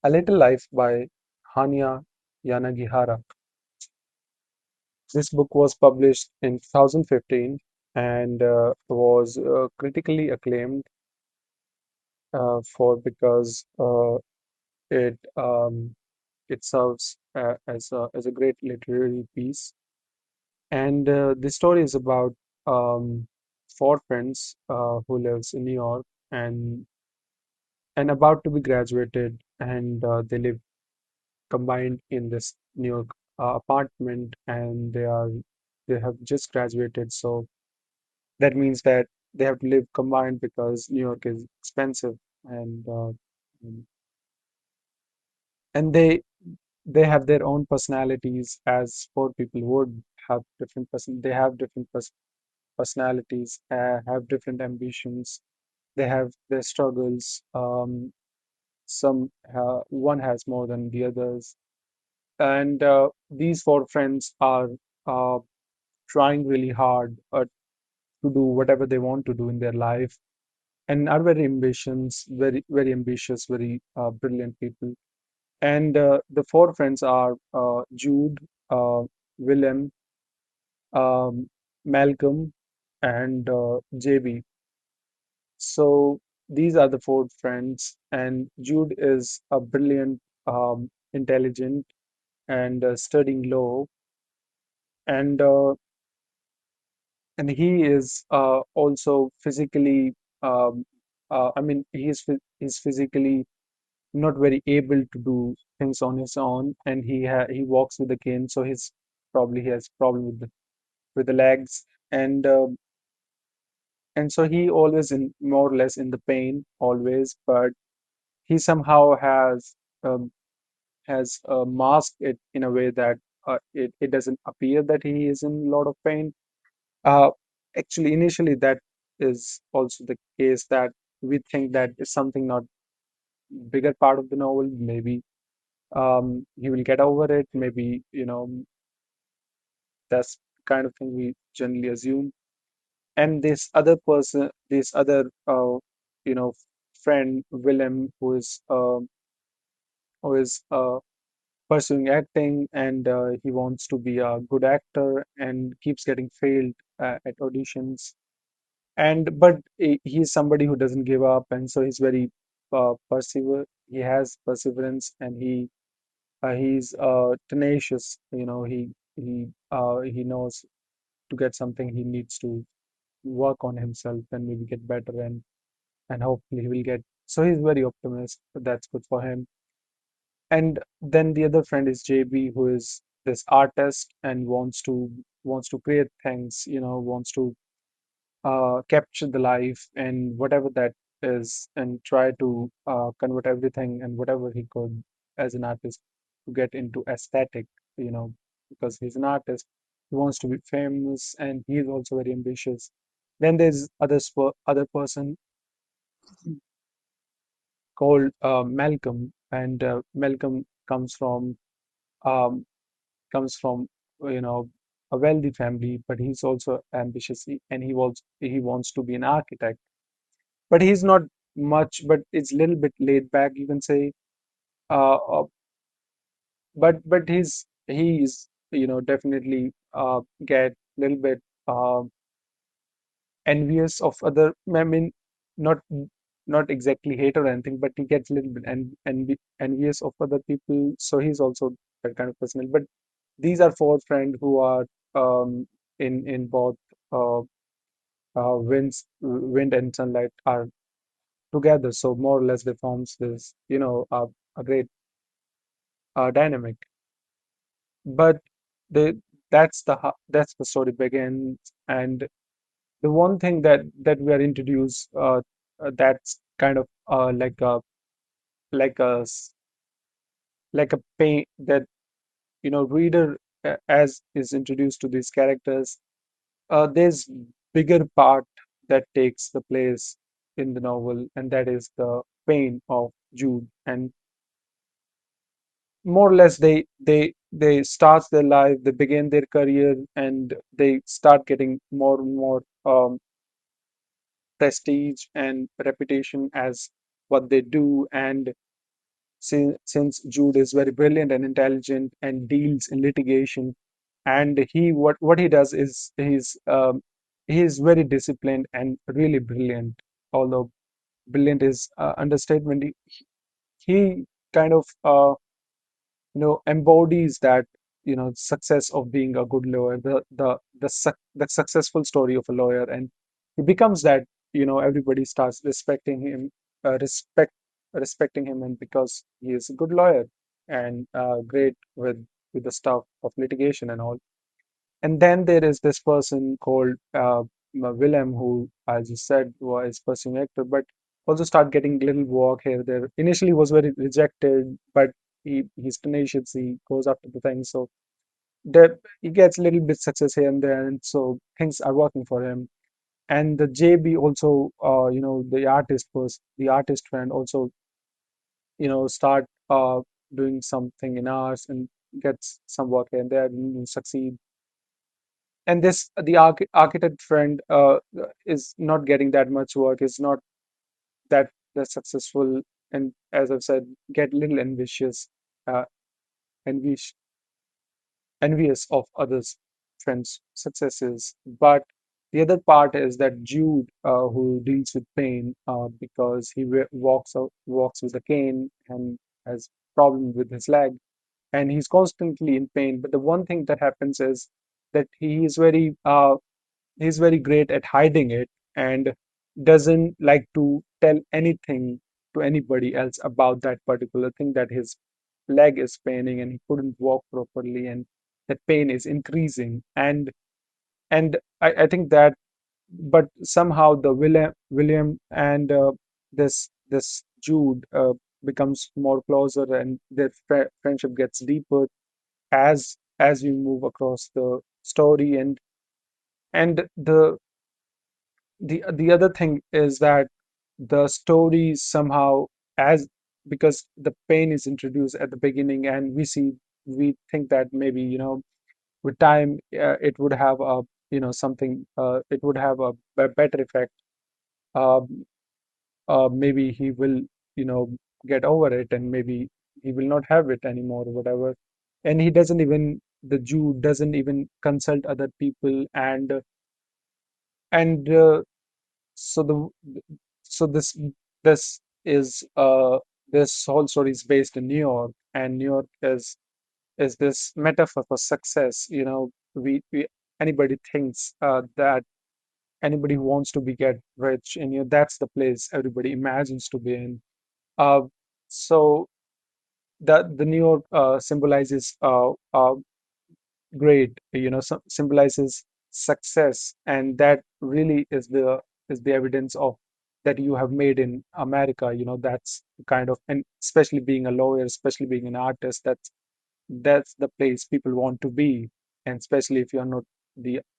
A Little Life by Hanya Yanagihara. This book was published in 2015 and was critically acclaimed for because it serves as a great literary piece. And the story is about um, four friends who lives in New York and about to be graduated, and they live combined in this New York apartment, and they have just graduated, so that means that they have to live combined because New York is expensive, and and they have their own personalities as four people would have different they have different personalities, have different ambitions, they have their struggles. One has more than the others, and these four friends are uh, trying really hard to do whatever they want to do in their life and are very ambitious, very brilliant people. And the four friends are Jude, Willem, um, Malcolm, and JB. So these are the four friends, and Jude is a brilliant, intelligent, and studying law, and he is also physically. I mean, he's physically not very able to do things on his own, and he walks with a cane, so he has problem with the legs, and so he always in more or less in the pain always, but he somehow um, has masked it in a way that it doesn't appear that he is in a lot of pain. Uh, Actually, initially that is also the case, that we think that is something not bigger part of the novel. Maybe he will get over it. Maybe, that's the kind of thing we generally assume. And this other, you know, friend Willem, who is pursuing acting, and he wants to be a good actor and keeps getting failed at auditions. And but he's somebody who doesn't give up, and so he's very persever. He has perseverance, and he's tenacious. He knows to get something he needs to work on himself and maybe get better, and hopefully he will get. So he's very optimistic. That's good for him. And then the other friend is JB, who is this artist and wants to create things. Wants to capture the life and whatever that is, and try to convert everything and whatever he could as an artist to get into aesthetic, you know, because he's an artist. He wants to be famous, and he's also very ambitious. Then there's other person called Malcolm, and Malcolm um, comes from you know a wealthy family, but he's also ambitious, and he wants to be an architect, but he's not much, but it's a little bit laid back, you can say. Uh, uh, but he's definitely get a little bit uh, envious of other. I mean, not not exactly hate or anything, but he gets a little bit envious of other people. So he's also that kind of person. But these are four friends who are in both uh, wind and sunlight are together. So more or less they forms this, a great dynamic. But the that's the story begins, and the one thing that we are introduced, that's kind of like a like a pain that reader, as is introduced to these characters. There's bigger part that takes the place in the novel, and that is the pain of Jude. And more or less they start their life, they begin their career, and they start getting more and more prestige and reputation as what they do. And since Jude is very brilliant and intelligent and deals in litigation, and he what he does is he's very disciplined and really brilliant. Although brilliant is understatement, he kind of embodies that success of being a good lawyer, the successful story of a lawyer, and he becomes that. Everybody starts respecting him, respecting him, and because he is a good lawyer and great with the stuff of litigation and all. And then there is this person called Willem, who I just said was pursuing actor, but also start getting little work here there. Initially was very rejected, but he's tenacious. He goes after the thing, so that he gets a little bit success here and there, and so things are working for him. And the JB also, the artist friend also, start doing something in arts and gets some work here and there and succeed. And this the architect friend is not getting that much work, is not that successful, and as I've said, get little uh, envious envious of others friends successes. But the other part is that Jude, who deals with pain because he walks with a cane and has problem with his leg, and he's constantly in pain. But the one thing that happens is that he's very great at hiding it, and doesn't like to tell anything to anybody else about that particular thing, that his leg is paining and he couldn't walk properly, and that pain is increasing. And I think that, but somehow the William and this Jude becomes more closer, and their friendship gets deeper as we move across the story. And the other thing is that the story somehow, as because the pain is introduced at the beginning, and we think that maybe with time it would have a something, it would have a better effect. Maybe he will get over it, and maybe he will not have it anymore or whatever. And he doesn't even the Jew doesn't even consult other people, and so the so this is this whole story is based in New York, and New York is this metaphor for success. We anybody thinks that anybody who wants to be get rich, and that's the place everybody imagines to be in. uh, so the New York symbolizes great, symbolizes success, and that really is the evidence of that you have made in America. That's kind of, and especially being a lawyer, especially being an artist, that's the place people want to be. And especially if you're not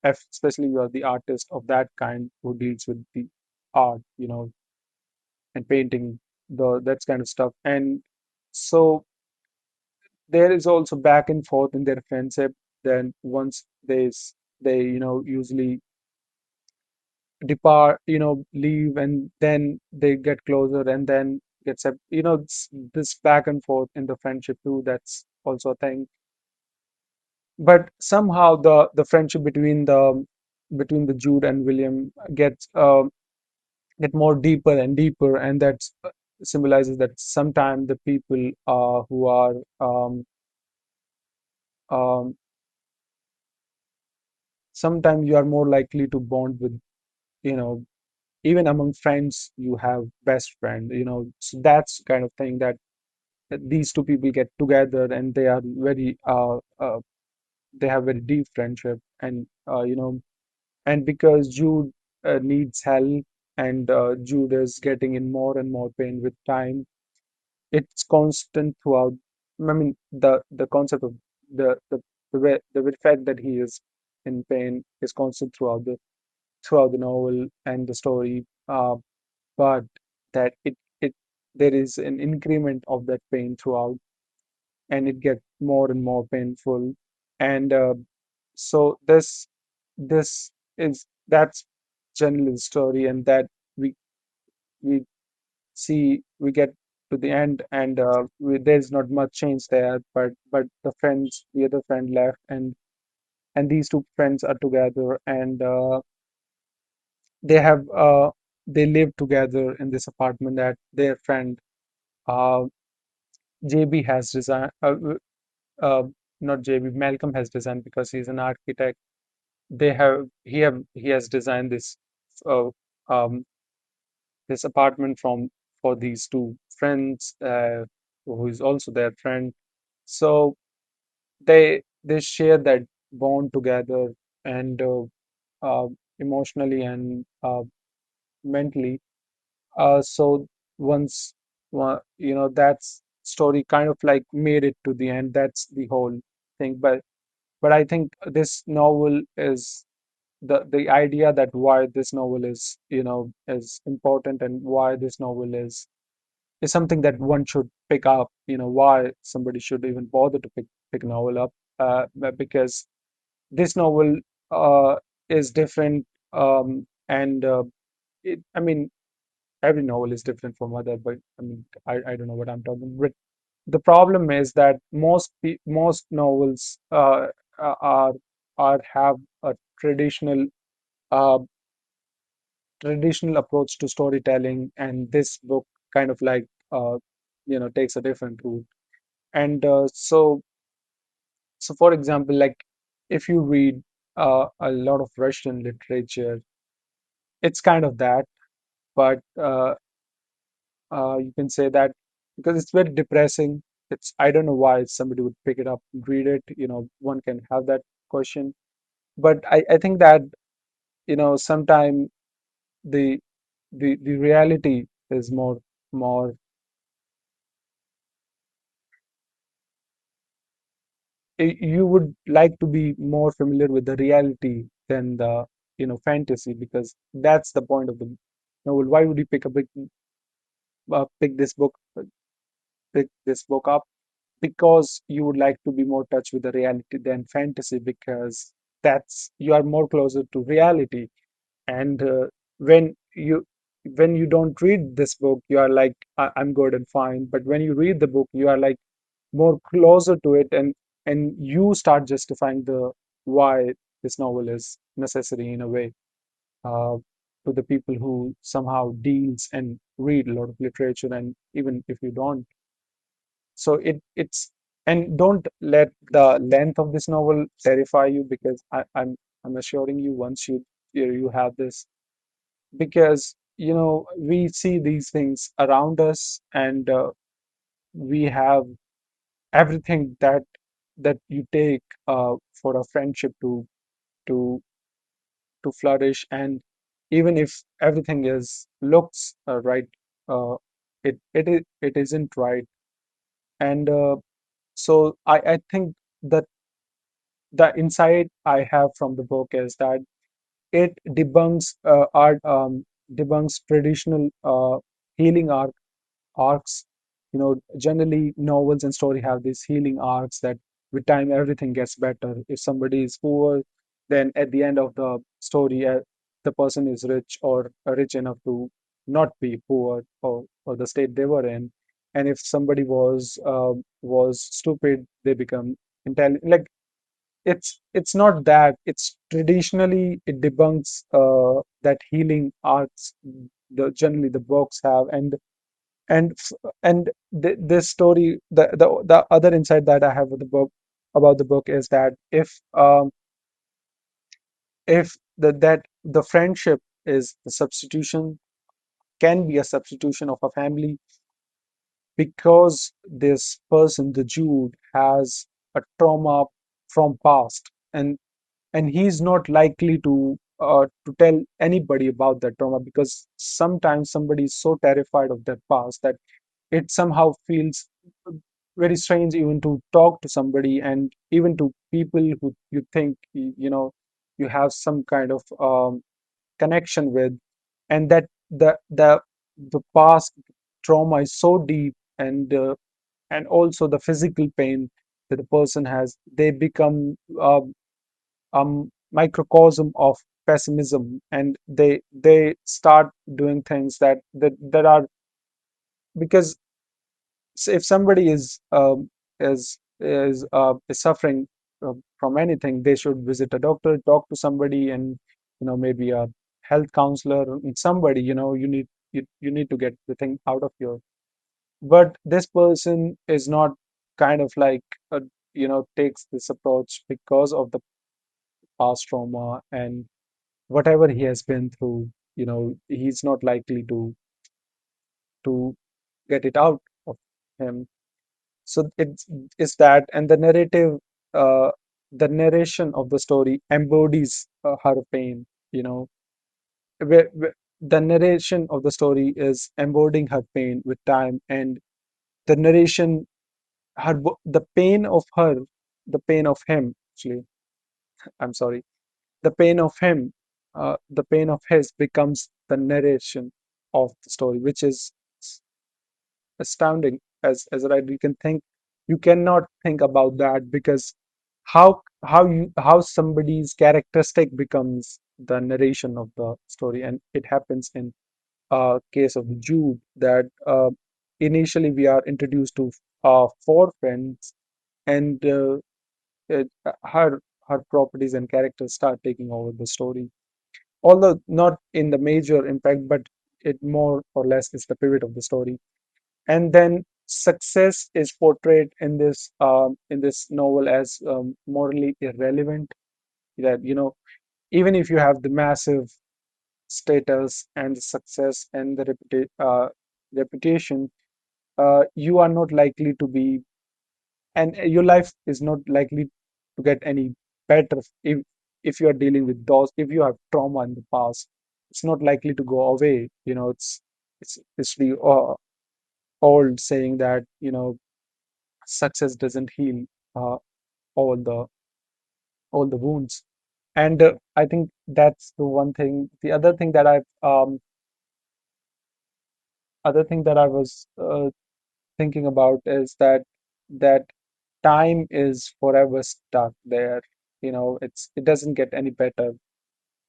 especially you are the artist of that kind who deals with the art, and painting, the that kind of stuff. And so there is also back and forth in their friendship. Then once they usually depart, leave, and then they get closer, and then this back and forth in the friendship too. That's also a thing. But somehow the friendship between the Jude and William get more deeper and deeper, and that symbolizes that sometimes the people who are um, sometimes you are more likely to bond with, you know even among friends you have best friend, so that's kind of thing that these two people get together, and they have very deep friendship. And because Jude needs help, and Jude is getting in more and more pain with time, it's constant throughout. I mean, the concept of the very fact that he is in pain is constant throughout the novel and the story. But that it there is an increment of that pain throughout, and it gets more and more painful. And so this is that's generally the story, and that we we we get to the end, and there's not much change there. But the other friend left, and these two friends are together, and they have they live together in this apartment that their friend uh, JB has designed. Uh, Not JB, Malcolm has designed because he's an architect. He has designed uh, um, this apartment for these two friends, who is also their friend. So they share that bond together, and uh, emotionally and mentally. So once that's story kind of like made it to the end. That's the whole thing. But I think this novel is the idea that why this novel is is important, and why this novel is something that one should pick up. Why somebody should even bother to pick a novel up, because this novel is different, and I mean, every novel is different from other, but I mean, I don't know what I'm talking. But the problem is that most novels are have a uh, traditional approach to storytelling, and this book kind of like takes a different route. And so for example, like if you read a lot of Russian literature, it's kind of that, but you can say that because it's very depressing. I don't know why somebody would pick it up and read it. One can have that question, but I think that sometime the the reality is more you would like to be more familiar with the reality than the fantasy, because that's the point of the novel. Why would you pick this book up? Because you would like to be more touch with the reality than fantasy, because that's you are more closer to reality. And when you don't read this book, you are like, I'm good and fine. But when you read the book, you are like more closer to it, and you start justifying the why this novel is necessary in a way, uh, to the people who somehow deals and read a lot of literature. And even if you don't, so it's and don't let the length of this novel terrify you, because I'm assuring you, once you have this, because we see these things around us, and we have everything that you take for a friendship to to flourish. And even if everything is looks right, uh, it isn't right. And so I think that the insight I have from the book is that it debunks traditional healing arcs. Generally novels and story have these healing arcs that with time everything gets better. If somebody is poor, then at the end of the story, the person is rich, or rich enough to not be poor, or the state they were in. And if somebody was stupid, they become intelligent. Like it's not that. It's traditionally it debunks that healing arts the generally the books have. And this story, the other insight that I have with the book about the book is that if that the friendship is the substitution, can be a substitution of a family, because this person, the Jude, has a trauma from past, and he's not likely to tell anybody about that trauma, because sometimes somebody is so terrified of their past that it somehow feels very strange even to talk to somebody, and even to people who you think you have some kind of connection with. And that the past trauma is so deep, and also the physical pain that the person has, they become microcosm of pessimism, and they start doing things that are, because So if somebody is suffering from anything, they should visit a doctor, talk to somebody, and maybe a health counselor, and somebody. You need to get the thing out of your. But this person is not kind of like takes this approach because of the past trauma and whatever he has been through. He's not likely to get it out of him. So it's that, and uh, the narration of the story embodies her pain. You know, the narration of the story is embodying her pain with time, and the narration, the pain of her, the pain of him. Actually, I'm sorry, the pain of him, the pain of his becomes the narration of the story, which is astounding. As a writer, you cannot think about that, because how somebody's characteristic becomes the narration of the story. And it happens in case of Jude, that initially we are introduced to four friends, and it, her properties and characters start taking over the story, although not in the major impact, but it more or less is the pivot of the story. And then success is portrayed in this novel as morally irrelevant. That even if you have the massive status and the success and the reputation, you are not likely to be, and your life is not likely to get any better if you are dealing with those. If you have trauma in the past, it's not likely to go away. It's the old saying that success doesn't heal uh, all the wounds. And I think that's the one thing. The other thing that I was thinking about is that time is forever stuck there. It doesn't get any better.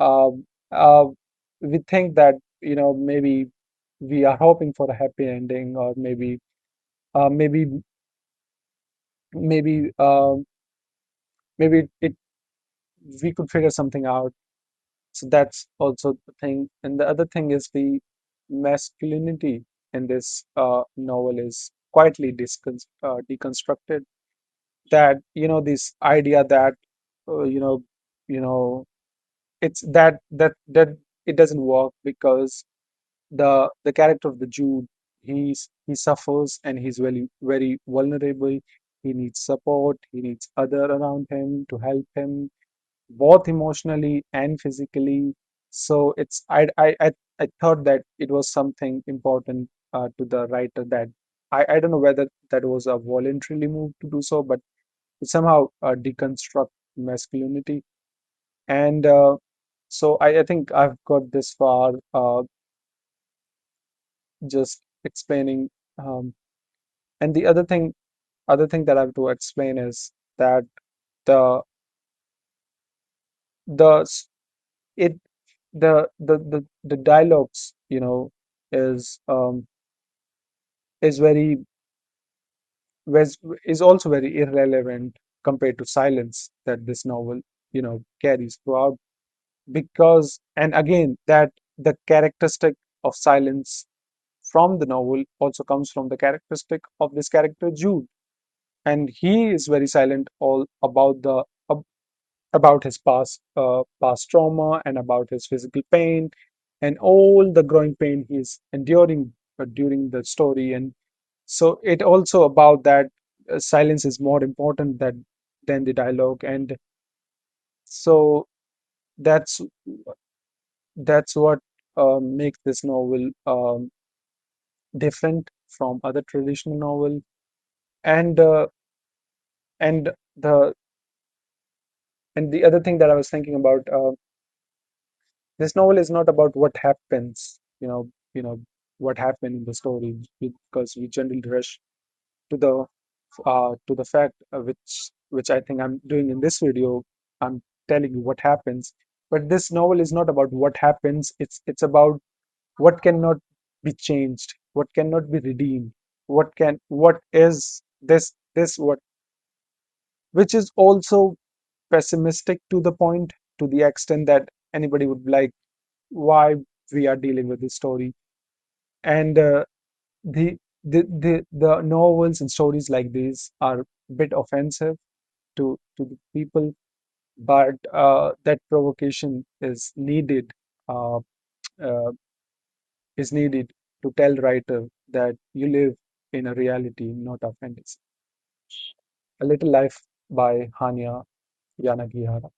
Um, uh, we think that maybe we are hoping for a happy ending, or uh, maybe maybe maybe it we could figure something out. So that's also the thing. And the other thing is the masculinity in this novel is quietly deconstructed. That this idea that uh, you know you know it's that it doesn't work, because the character of the Jude, he suffers, and he's very very vulnerable. He needs support. He needs other around him to help him, both emotionally and physically. So I thought that it was something important to the writer, that I don't know whether that was a voluntarily move to do so, but it somehow deconstruct masculinity. And so I think I've got this far, just explaining. Um, and the other thing that I have to explain is that the the s- it the dialogues, is very was is also very irrelevant compared to silence that this novel carries throughout. Because, and again, that the characteristic of silence from the novel also comes from the characteristic of this character Jude. And he is very silent all about about his past trauma, and about his physical pain, and all the growing pain he's enduring during the story. And so it also about that silence is more important than the dialogue. And so that's that's what makes this novel different from other traditional novel. And and the and the other thing that I was thinking about, this novel is not about what happens, what happened in the story, because we generally rush to the fact, which I think I'm doing in this video. I'm telling you what happens, but this novel is not about what happens. It's about what cannot be changed, what cannot be redeemed. what is this what, which is also pessimistic to the point, to the extent that anybody would be like, why we are dealing with this story. And the the novels and stories like these are a bit offensive to the people, but that provocation uh, uh, is needed to tell writer that you live in a reality, not a fantasy. A Little Life by Hania Yanagihara.